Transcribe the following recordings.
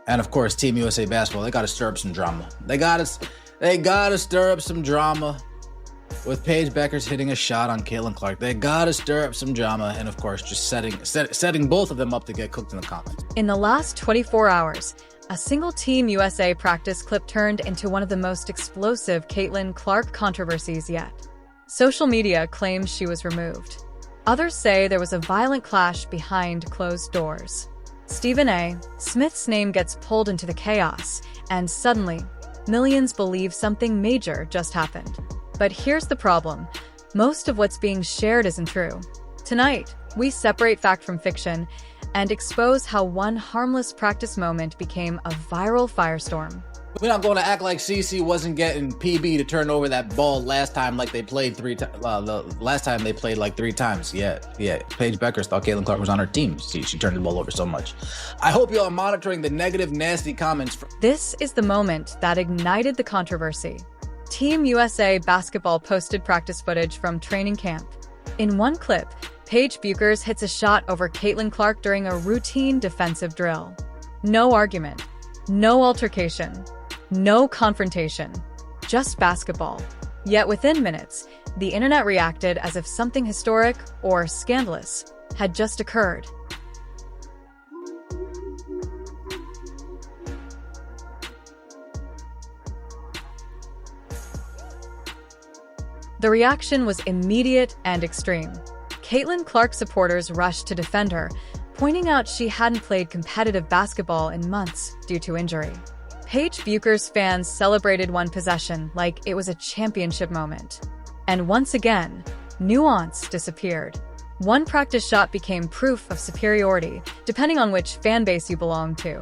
And of course, Team USA basketball, they got to stir up some drama. They got to stir up some drama with Paige Bueckers hitting a shot on Caitlin Clark. They got to stir up some drama, and of course, just setting both of them up to get cooked in the comments. In the last 24 hours, a single Team USA practice clip turned into one of the most explosive Caitlin Clark controversies yet. Social media claims she was removed. Others say there was a violent clash behind closed doors. Stephen A. Smith's name gets pulled into the chaos, and suddenly, millions believe something major just happened. But here's the problem. Most of what's being shared isn't true. Tonight, we separate fact from fiction and expose how one harmless practice moment became a viral firestorm. We're not going to act like CC wasn't getting PB to turn over that ball last time like they played three times. Last time they played like 3 times. Yeah. Paige Bueckers thought Caitlin Clark was on her team. She turned the ball over so much. I hope you all are monitoring the negative, nasty comments. This is the moment that ignited the controversy. Team USA basketball posted practice footage from training camp. In one clip, Paige Bueckers hits a shot over Caitlin Clark during a routine defensive drill. No argument, no altercation, no confrontation, just basketball. Yet within minutes, the internet reacted as if something historic or scandalous had just occurred. The reaction was immediate and extreme. Caitlin Clark supporters rushed to defend her, pointing out she hadn't played competitive basketball in months due to injury. Paige Bueckers fans celebrated one possession like it was a championship moment. And once again, nuance disappeared. One practice shot became proof of superiority, depending on which fan base you belong to.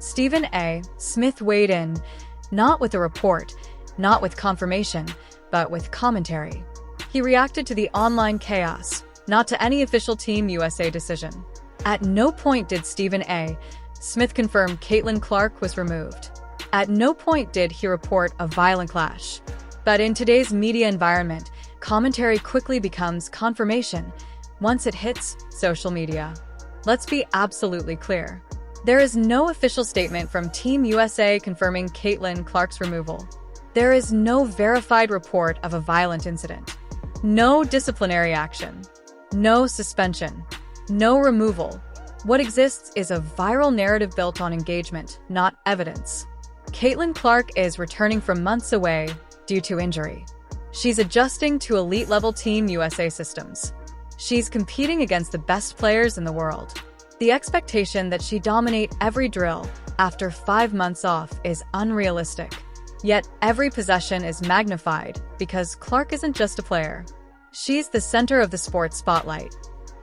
Stephen A. Smith weighed in, not with a report, not with confirmation, but with commentary. He reacted to the online chaos, not to any official Team USA decision. At no point did Stephen A. Smith confirm Caitlin Clark was removed. At no point did he report a violent clash. But in today's media environment, commentary quickly becomes confirmation once it hits social media. Let's be absolutely clear. There is no official statement from Team USA confirming Caitlin Clark's removal. There is no verified report of a violent incident. No disciplinary action. No suspension. No removal. What exists is a viral narrative built on engagement, not evidence. Caitlin Clark is returning from months away due to injury. She's adjusting to elite-level Team USA systems. She's competing against the best players in the world. The expectation that she dominate every drill after 5 months off is unrealistic. Yet every possession is magnified because Clark isn't just a player. She's the center of the sports spotlight.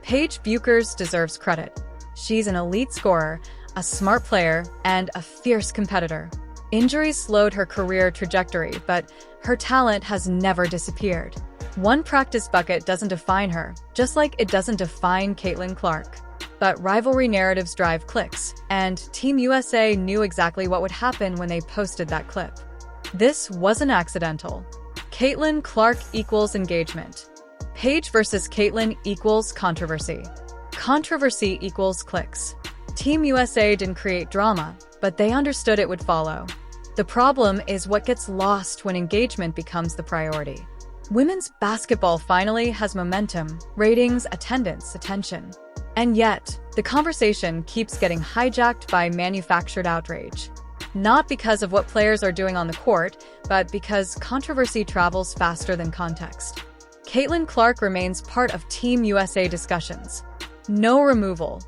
Paige Bueckers deserves credit. She's an elite scorer, a smart player, and a fierce competitor. Injuries slowed her career trajectory, but her talent has never disappeared. One practice bucket doesn't define her, just like it doesn't define Caitlin Clark. But rivalry narratives drive clicks, and Team USA knew exactly what would happen when they posted that clip. This wasn't accidental. Caitlin Clark equals engagement. Paige versus Caitlin equals controversy. Controversy equals clicks. Team USA didn't create drama, but they understood it would follow. The problem is what gets lost when engagement becomes the priority. Women's basketball finally has momentum, ratings, attendance, attention. And yet, the conversation keeps getting hijacked by manufactured outrage. Not because of what players are doing on the court, but because controversy travels faster than context. Caitlin Clark remains part of Team USA discussions. No removal,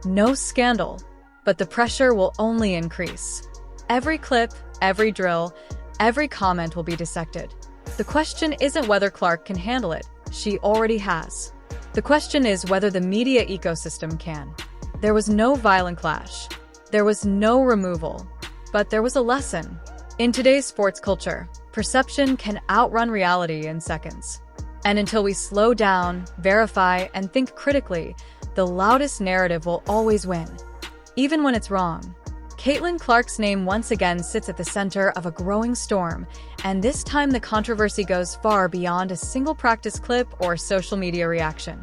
no scandal, but the pressure will only increase. Every clip, every drill, every comment will be dissected. The question isn't whether Clark can handle it. She already has. The question is whether the media ecosystem can. There was no violent clash. There was no removal. But there was a lesson. In today's sports culture, perception can outrun reality in seconds. And until we slow down, verify, and think critically, the loudest narrative will always win, even when it's wrong. Caitlin Clark's name once again sits at the center of a growing storm, and this time the controversy goes far beyond a single practice clip or social media reaction.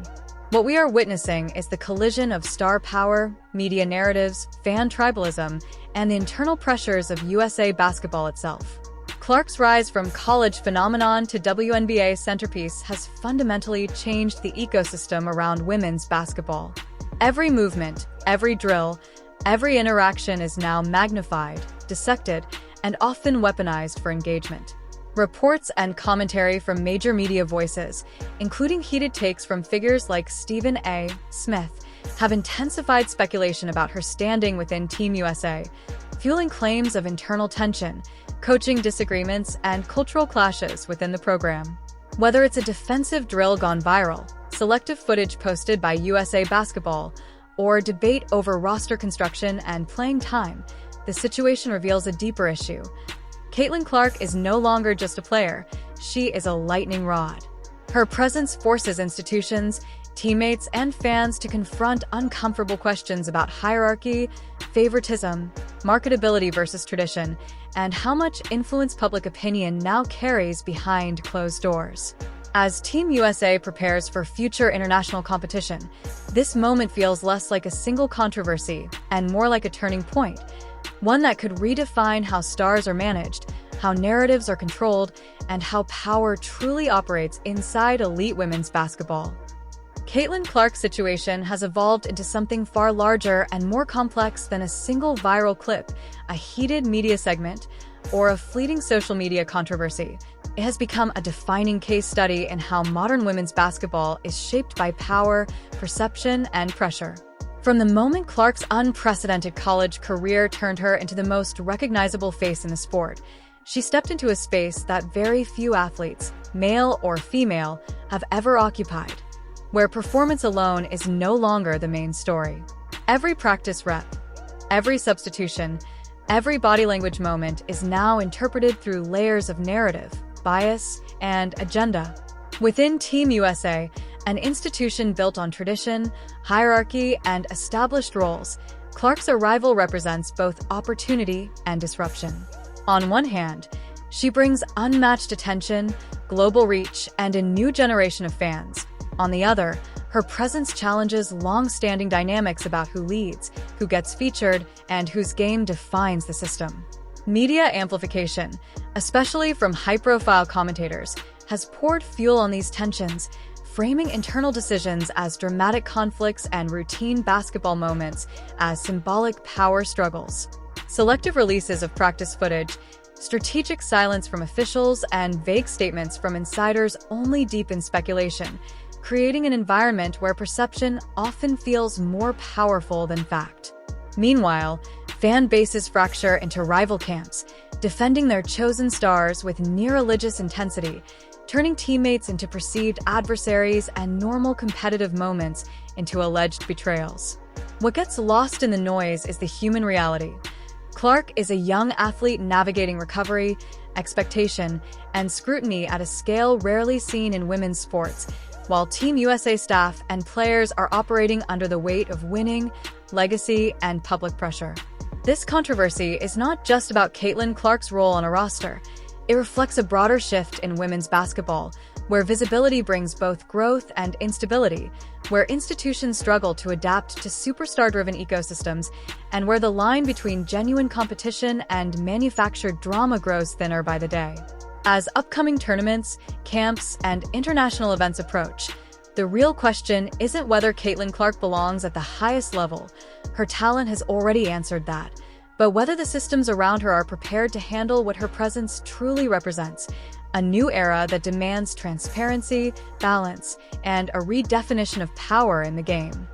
What we are witnessing is the collision of star power, media narratives, fan tribalism, and the internal pressures of USA basketball itself. Clark's rise from college phenomenon to WNBA centerpiece has fundamentally changed the ecosystem around women's basketball. Every movement, every drill, every interaction is now magnified, dissected, and often weaponized for engagement. Reports and commentary from major media voices, including heated takes from figures like Stephen A. Smith, have intensified speculation about her standing within Team USA, fueling claims of internal tension, coaching disagreements, and cultural clashes within the program. Whether it's a defensive drill gone viral, selective footage posted by USA Basketball, or debate over roster construction and playing time, the situation reveals a deeper issue. Caitlin Clark is no longer just a player, she is a lightning rod. Her presence forces institutions, teammates, and fans to confront uncomfortable questions about hierarchy, favoritism, marketability versus tradition, and how much influence public opinion now carries behind closed doors. As Team USA prepares for future international competition, this moment feels less like a single controversy and more like a turning point, one that could redefine how stars are managed, how narratives are controlled, and how power truly operates inside elite women's basketball. Caitlin Clark's situation has evolved into something far larger and more complex than a single viral clip, a heated media segment, or a fleeting social media controversy. It has become a defining case study in how modern women's basketball is shaped by power, perception, and pressure. From the moment Clark's unprecedented college career turned her into the most recognizable face in the sport, she stepped into a space that very few athletes, male or female, have ever occupied, where performance alone is no longer the main story. Every practice rep, every substitution, every body language moment is now interpreted through layers of narrative, bias, and agenda. Within Team USA, an institution built on tradition, hierarchy, and established roles, Clark's arrival represents both opportunity and disruption. On one hand, she brings unmatched attention, global reach, and a new generation of fans. On the other, her presence challenges long-standing dynamics about who leads, who gets featured, and whose game defines the system. Media amplification, especially from high-profile commentators, has poured fuel on these tensions, framing internal decisions as dramatic conflicts and routine basketball moments as symbolic power struggles. Selective releases of practice footage, strategic silence from officials, and vague statements from insiders only deepen speculation, creating an environment where perception often feels more powerful than fact. Meanwhile, fan bases fracture into rival camps, defending their chosen stars with near-religious intensity, turning teammates into perceived adversaries and normal competitive moments into alleged betrayals. What gets lost in the noise is the human reality. Clark is a young athlete navigating recovery, expectation, and scrutiny at a scale rarely seen in women's sports, while Team USA staff and players are operating under the weight of winning, legacy, and public pressure. This controversy is not just about Caitlin Clark's role on a roster. It reflects a broader shift in women's basketball, where visibility brings both growth and instability, where institutions struggle to adapt to superstar-driven ecosystems, and where the line between genuine competition and manufactured drama grows thinner by the day. As upcoming tournaments, camps, and international events approach, the real question isn't whether Caitlin Clark belongs at the highest level. Her talent has already answered that. But whether the systems around her are prepared to handle what her presence truly represents, a new era that demands transparency, balance, and a redefinition of power in the game.